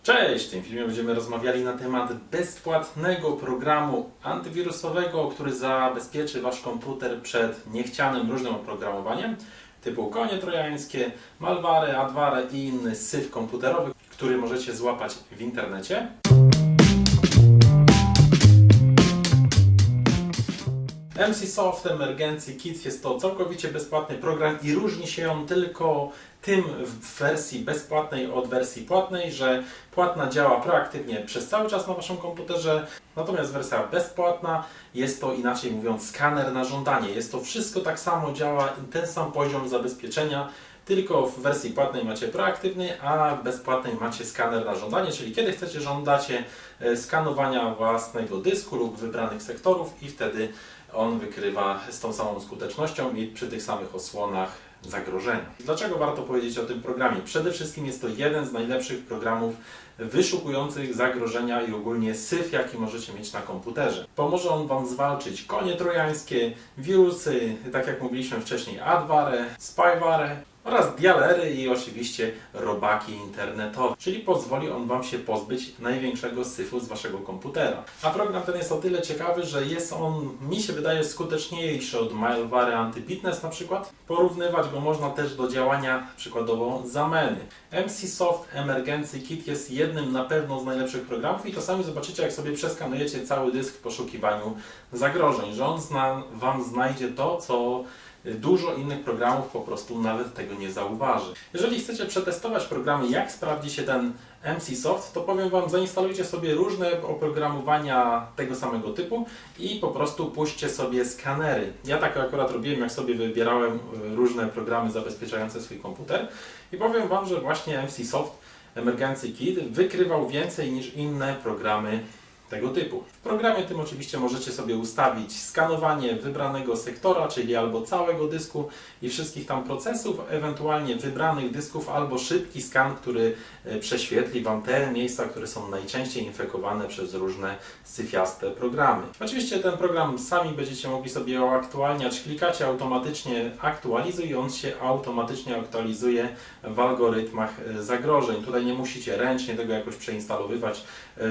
Cześć! W tym filmie będziemy rozmawiali na temat bezpłatnego programu antywirusowego, który zabezpieczy Wasz komputer przed niechcianym różnym oprogramowaniem typu konie trojańskie, malwary, adwary i inny syf komputerowy, który możecie złapać w internecie. MCSoft Emergency Kit jest to całkowicie bezpłatny program i różni się on tylko tym w wersji bezpłatnej od wersji płatnej, że płatna działa proaktywnie przez cały czas na Waszym komputerze, natomiast wersja bezpłatna jest to, inaczej mówiąc, skaner na żądanie. Jest to wszystko tak samo, działa ten sam poziom zabezpieczenia, tylko w wersji płatnej macie proaktywny, a w bezpłatnej macie skaner na żądanie, czyli kiedy chcecie, żądacie skanowania własnego dysku lub wybranych sektorów i wtedy on wykrywa z tą samą skutecznością i przy tych samych osłonach zagrożenia. Dlaczego warto powiedzieć o tym programie? Przede wszystkim jest to jeden z najlepszych programów wyszukujących zagrożenia i ogólnie syf, jaki możecie mieć na komputerze. Pomoże on Wam zwalczyć konie trojańskie, wirusy, tak jak mówiliśmy wcześniej, adware, spyware oraz dialery i oczywiście robaki internetowe, czyli pozwoli on Wam się pozbyć największego syfu z Waszego komputera. A program ten jest o tyle ciekawy, że jest on, mi się wydaje, skuteczniejszy od malwary anti-bitness na przykład. Porównywać go można też do działania przykładowo zameny. MCSoft Emergency Kit jest jednym na pewno z najlepszych programów i to sami zobaczycie, jak sobie przeskanujecie cały dysk w poszukiwaniu zagrożeń, że on Wam znajdzie to, co dużo innych programów po prostu nawet tego nie zauważy. Jeżeli chcecie przetestować programy, jak sprawdzi się ten MCSoft, to powiem Wam, zainstalujcie sobie różne oprogramowania tego samego typu i po prostu puśćcie sobie skanery. Ja tak akurat robiłem, jak sobie wybierałem różne programy zabezpieczające swój komputer i powiem Wam, że właśnie MCSoft Emergency Kit wykrywał więcej niż inne programy tego typu. W programie tym oczywiście możecie sobie ustawić skanowanie wybranego sektora, czyli albo całego dysku i wszystkich tam procesów, ewentualnie wybranych dysków, albo szybki skan, który prześwietli Wam te miejsca, które są najczęściej infekowane przez różne syfiaste programy. Oczywiście ten program sami będziecie mogli sobie uaktualniać. Klikacie automatycznie aktualizuj i on się automatycznie aktualizuje w algorytmach zagrożeń. Tutaj nie musicie ręcznie tego jakoś przeinstalowywać,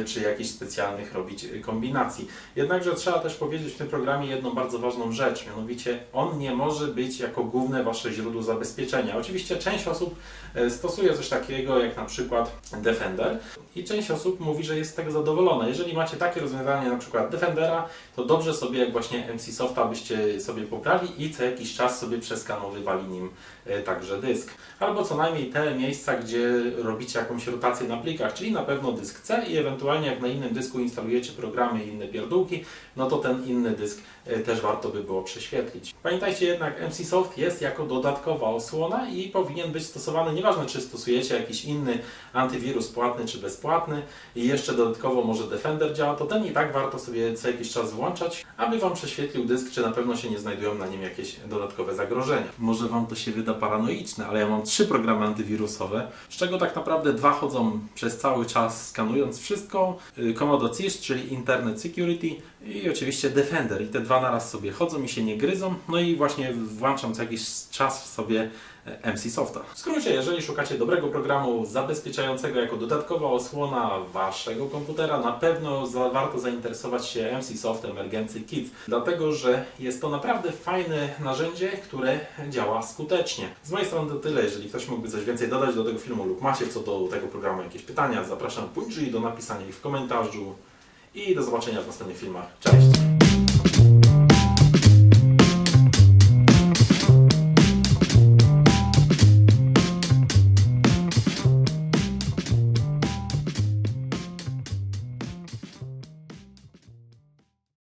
czy jakichś specjalnych robić kombinacji. Jednakże trzeba też powiedzieć w tym programie jedną bardzo ważną rzecz, mianowicie on nie może być jako główne Wasze źródło zabezpieczenia. Oczywiście część osób stosuje coś takiego jak na przykład Defender i część osób mówi, że jest z tego zadowolona. Jeżeli macie takie rozwiązanie, na przykład Defendera, to dobrze sobie jak właśnie MCSofta byście sobie pobrali i co jakiś czas sobie przeskanowywali nim także dysk. Albo co najmniej te miejsca, gdzie robicie jakąś rotację na plikach, czyli na pewno dysk C i ewentualnie jak na innym dysku instalujecie programy i inne pierdółki, no to ten inny dysk też warto by było prześwietlić. Pamiętajcie jednak, MCSoft jest jako dodatkowa osłona i powinien być stosowany, nieważne czy stosujecie jakiś inny antywirus płatny czy bezpłatny i jeszcze dodatkowo może Defender działa, to ten i tak warto sobie co jakiś czas włączać, aby Wam prześwietlił dysk, czy na pewno się nie znajdują na nim jakieś dodatkowe zagrożenia. Może Wam to się wyda paranoiczne, ale ja mam 3 programy antywirusowe, z czego tak naprawdę 2 chodzą przez cały czas skanując wszystko. Comodo CIS, czyli Internet Security i oczywiście Defender. I te 2 naraz sobie chodzą i się nie gryzą. No i właśnie włączam co jakiś czas sobie MCSofta. W skrócie, jeżeli szukacie dobrego programu zabezpieczającego jako dodatkowa osłona Waszego komputera, na pewno warto zainteresować się MCSoft Emergency Kit, dlatego że jest to naprawdę fajne narzędzie, które działa skutecznie. Z mojej strony to tyle. Jeżeli ktoś mógłby coś więcej dodać do tego filmu lub macie co do tego programu jakieś pytania, zapraszam poniżej do napisania ich w komentarzu i do zobaczenia w następnych filmach. Cześć!